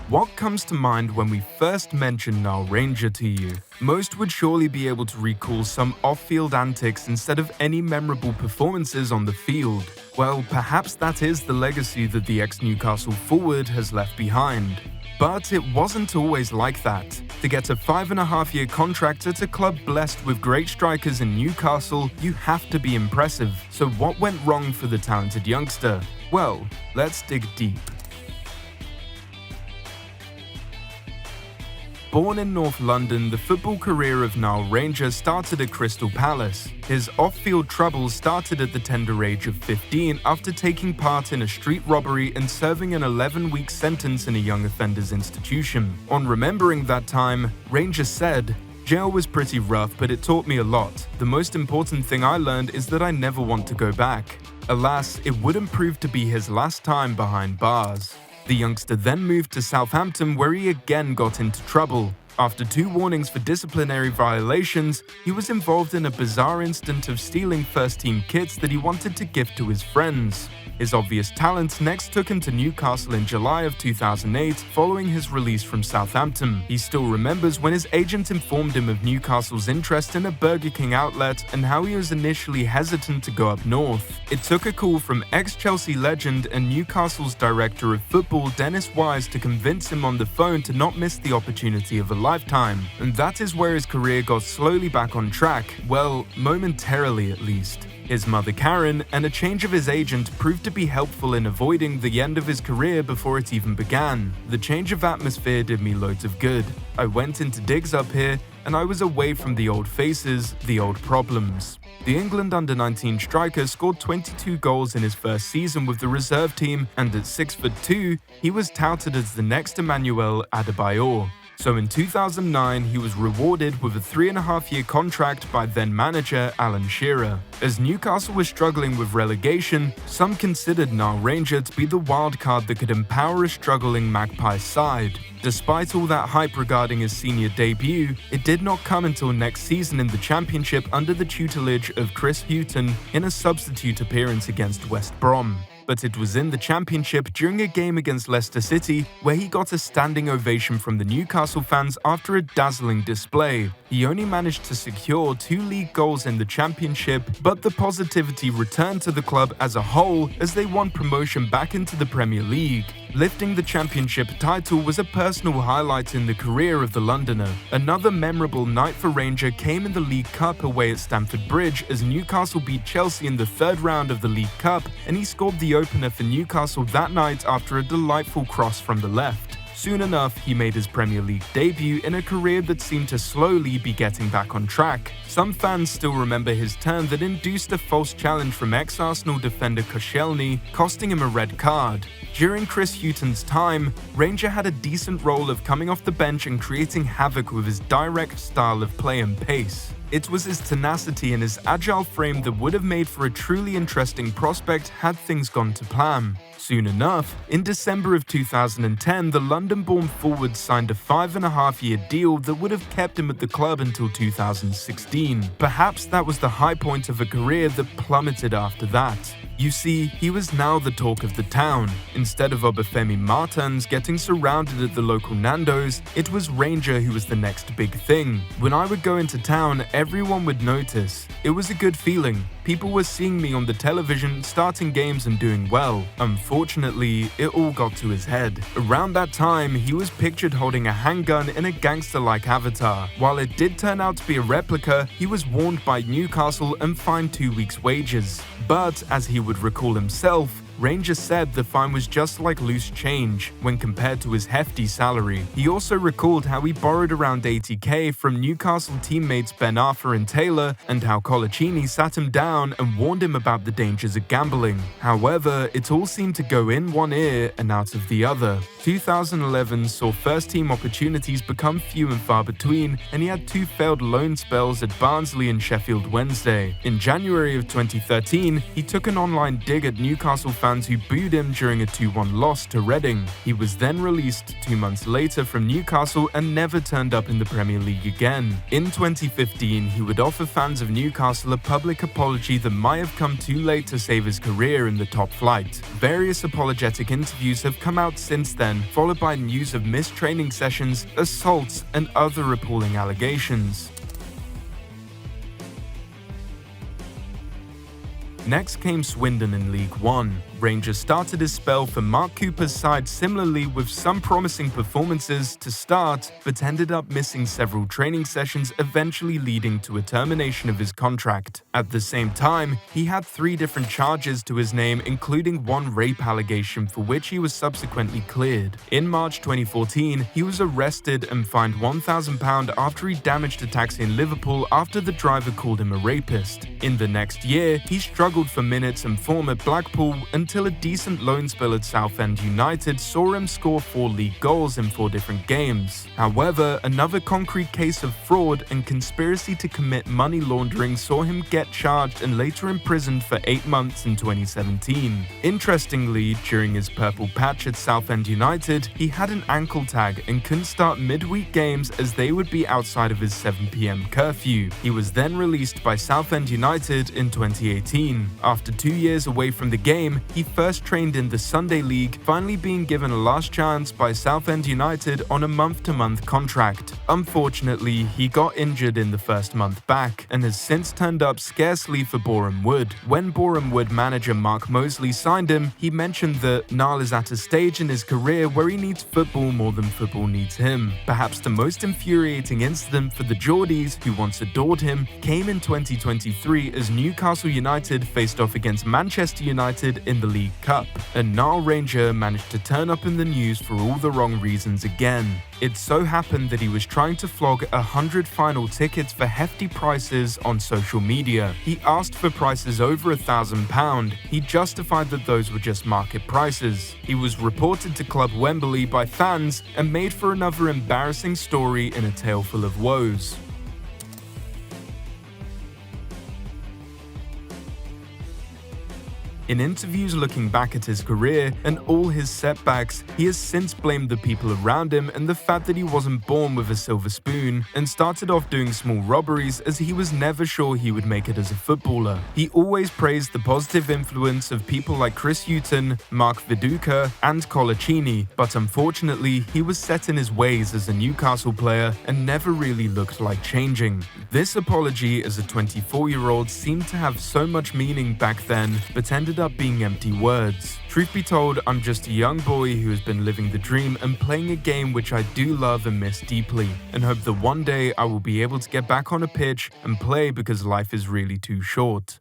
What comes to mind when we first mention Nile Ranger to you? Most would surely be able to recall some off-field antics instead of any memorable performances on the field. Well, perhaps that is the legacy that the ex-Newcastle forward has left behind. But it wasn't always like that. To get a 5.5-year contract at a club blessed with great strikers in Newcastle, you have to be impressive. So what went wrong for the talented youngster? Well, let's dig deep. Born in North London, the football career of Nile Ranger started at Crystal Palace. His off-field troubles started at the tender age of 15 after taking part in a street robbery and serving an 11-week sentence in a young offenders institution. On remembering that time, Ranger said, "Jail was pretty rough, but it taught me a lot. The most important thing I learned is that I never want to go back." Alas, it wouldn't prove to be his last time behind bars. The youngster then moved to Southampton, where he again got into trouble. After 2 warnings for disciplinary violations, he was involved in a bizarre incident of stealing first-team kits that he wanted to gift to his friends. His obvious talent next took him to Newcastle in July of 2008 following his release from Southampton. He still remembers when his agent informed him of Newcastle's interest in a Burger King outlet and how he was initially hesitant to go up north. It took a call from ex-Chelsea legend and Newcastle's director of football Dennis Wise to convince him on the phone to not miss the opportunity of a lifetime. And that is where his career got slowly back on track, well, momentarily at least. His mother Karen and a change of his agent proved to be helpful in avoiding the end of his career before it even began. The change of atmosphere did me loads of good. I went into digs up here and I was away from the old faces, the old problems. The England under-19 striker scored 22 goals in his first season with the reserve team, and at 6'2", he was touted as the next Emmanuel Adebayor. So in 2009, he was rewarded with a 3.5-year contract by then-manager Alan Shearer. As Newcastle was struggling with relegation, some considered Nile Ranger to be the wildcard that could empower a struggling Magpies side. Despite all that hype regarding his senior debut, it did not come until next season in the Championship under the tutelage of Chris Hughton in a substitute appearance against West Brom. But it was in the Championship during a game against Leicester City where he got a standing ovation from the Newcastle fans after a dazzling display. He only managed to secure 2 league goals in the Championship, but the positivity returned to the club as a whole as they won promotion back into the Premier League. Lifting the Championship title was a personal highlight in the career of the Londoner. Another memorable night for Ranger came in the League Cup away at Stamford Bridge as Newcastle beat Chelsea in the 3rd round of the League Cup, and he scored the opener for Newcastle that night after a delightful cross from the left. Soon enough, he made his Premier League debut in a career that seemed to slowly be getting back on track. Some fans still remember his turn that induced a false challenge from ex-Arsenal defender Koscielny, costing him a red card. During Chris Hughton's time, Ranger had a decent role of coming off the bench and creating havoc with his direct style of play and pace. It was his tenacity and his agile frame that would have made for a truly interesting prospect had things gone to plan. Soon enough, in December of 2010, the London-born forward signed a 5.5-year deal that would have kept him at the club until 2016. Perhaps that was the high point of a career that plummeted after that. You see, he was now the talk of the town. Instead of Obafemi Martins getting surrounded at the local Nando's, it was Ranger who was the next big thing. When I would go into town, everyone would notice. It was a good feeling. People were seeing me on the television, starting games and doing well. Unfortunately, it all got to his head. Around that time, he was pictured holding a handgun in a gangster-like avatar. While it did turn out to be a replica, he was warned by Newcastle and fined 2 weeks' wages. But, as he would recall himself, Ranger said the fine was just like loose change when compared to his hefty salary. He also recalled how he borrowed around 80k from Newcastle teammates Ben Arthur and Taylor, and how Colaccini sat him down and warned him about the dangers of gambling. However, it all seemed to go in one ear and out of the other. 2011 saw first-team opportunities become few and far between, and he had 2 failed loan spells at Barnsley and Sheffield Wednesday. In January of 2013, he took an online dig at Newcastle fans who booed him during a 2-1 loss to Reading. He was then released 2 months later from Newcastle and never turned up in the Premier League again. In 2015, he would offer fans of Newcastle a public apology that might have come too late to save his career in the top flight. Various apologetic interviews have come out since then, followed by news of missed training sessions, assaults, and other appalling allegations. Next came Swindon in League One. Rangers started his spell for Mark Cooper's side similarly, with some promising performances to start, but ended up missing several training sessions, eventually leading to a termination of his contract. At the same time, he had 3 different charges to his name, including one rape allegation for which he was subsequently cleared. In March 2014, he was arrested and fined £1,000 after he damaged a taxi in Liverpool after the driver called him a rapist. In the next year, he struggled for minutes and form at Blackpool until a decent loan spell at Southend United saw him score 4 league goals in 4 different games. However, another concrete case of fraud and conspiracy to commit money laundering saw him get charged and later imprisoned for 8 months in 2017. Interestingly, during his purple patch at Southend United, he had an ankle tag and couldn't start midweek games as they would be outside of his 7 PM curfew. He was then released by Southend United in 2018. After 2 years away from the game, he first trained in the Sunday League, finally being given a last chance by Southend United on a month-to-month contract. Unfortunately, he got injured in the first month back and has since turned up scarcely for Boreham Wood. When Boreham Wood manager Mark Moseley signed him, he mentioned that Niall is at a stage in his career where he needs football more than football needs him. Perhaps the most infuriating incident for the Geordies, who once adored him, came in 2023 as Newcastle United faced off against Manchester United in the League Cup. A Niall Ranger managed to turn up in the news for all the wrong reasons again. It so happened that he was trying to flog 100 final tickets for hefty prices on social media. He asked for prices over £1,000. He justified that those were just market prices. He was reported to Club Wembley by fans and made for another embarrassing story in a tale full of woes. In interviews looking back at his career and all his setbacks, he has since blamed the people around him and the fact that he wasn't born with a silver spoon and started off doing small robberies as he was never sure he would make it as a footballer. He always praised the positive influence of people like Chris Hughton, Mark Viduka and Colaccini, but unfortunately he was set in his ways as a Newcastle player and never really looked like changing. This apology as a 24-year-old seemed to have so much meaning back then, but ended up being empty words. Truth be told, I'm just a young boy who has been living the dream and playing a game which I do love and miss deeply, and hope that one day I will be able to get back on a pitch and play because life is really too short.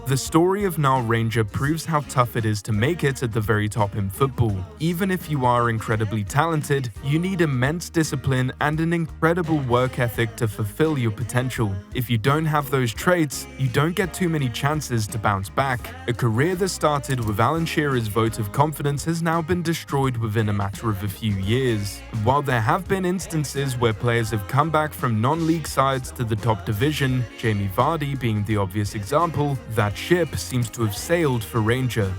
The story of Niall Ranger proves how tough it is to make it at the very top in football. Even if you are incredibly talented, you need immense discipline and an incredible work ethic to fulfill your potential. If you don't have those traits, you don't get too many chances to bounce back. A career that started with Alan Shearer's vote of confidence has now been destroyed within a matter of a few years. While there have been instances where players have come back from non-league sides to the top division, Jamie Vardy being the obvious example, that ship seems to have sailed for Ranger.